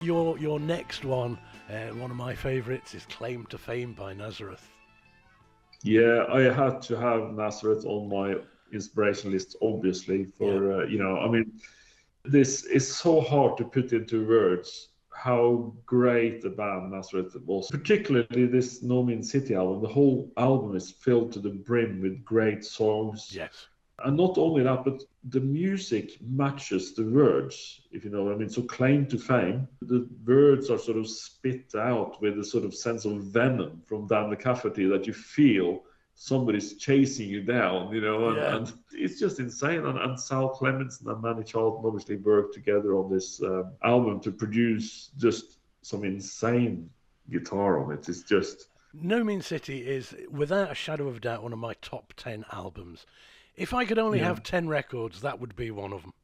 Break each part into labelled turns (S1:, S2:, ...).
S1: Your next one of my favourites is Claim to Fame by Nazareth.
S2: Yeah, I had to have Nazareth on my inspiration list, obviously, for, I mean, this is so hard to put into words how great the band Nazareth was. Particularly this No Means City album. The whole album is filled to the brim with great songs.
S1: Yes.
S2: And not only that, but the music matches the words, if you know what I mean. So Claim to Fame, the words are sort of spit out with a sort of sense of venom from down the cavity that you feel somebody's chasing you down, and it's just insane. And Sal Clemens and Manny Charlton obviously worked together on this album to produce just some insane guitar on it. It's just...
S1: No Mean City is, without a shadow of a doubt, one of my top 10 albums. If I could only have 10 records, that would be one of them.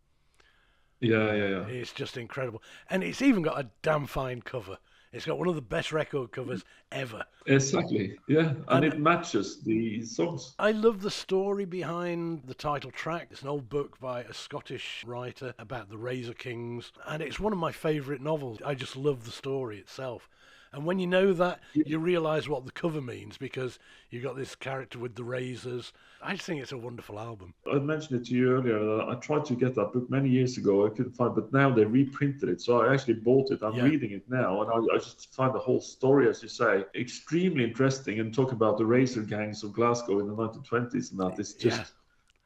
S2: Yeah.
S1: It's just incredible. And it's even got a damn fine cover. It's got one of the best record covers ever.
S2: Exactly, yeah. And it matches the songs.
S1: I love the story behind the title track. It's an old book by a Scottish writer about the Razor Kings. And it's one of my favourite novels. I just love the story itself. And when you know that, you realise what the cover means, because you've got this character with the razors. I just think it's a wonderful album.
S2: I mentioned it to you earlier. I tried to get that book many years ago. I couldn't find it, but now they reprinted it. So I actually bought it. I'm reading it now. And I just find the whole story, as you say, extremely interesting. And talk about the razor gangs of Glasgow in the 1920s and that. It's just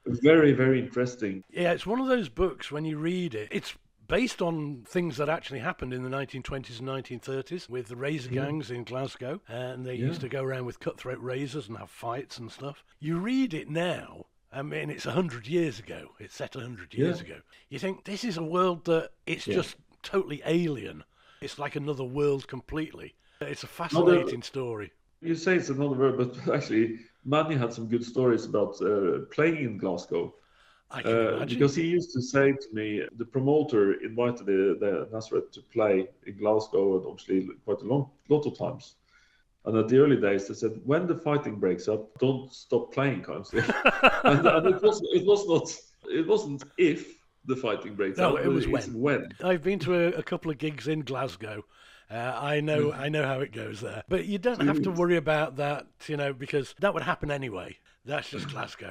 S2: very, very interesting.
S1: Yeah, it's one of those books, when you read it, it's based on things that actually happened in the 1920s and 1930s with the razor gangs in Glasgow, and they used to go around with cutthroat razors and have fights and stuff. You read it now, I mean, it's 100 years ago. It's set 100 years ago. You think, this is a world that it's just totally alien. It's like another world completely. It's a fascinating story.
S2: You say it's another world, but actually, Manny had some good stories about playing in Glasgow.
S1: I can imagine.
S2: Because he used to say to me, the promoter invited the Nazareth to play in Glasgow, and obviously quite a lot of times. And at the early days, they said, when the fighting breaks up, don't stop playing, kind of thing. and it wasn't if the fighting breaks up.
S1: No, it was
S2: when.
S1: I've been to a couple of gigs in Glasgow. I know how it goes there. But you don't have to worry about that, because that would happen anyway. That's just Glasgow.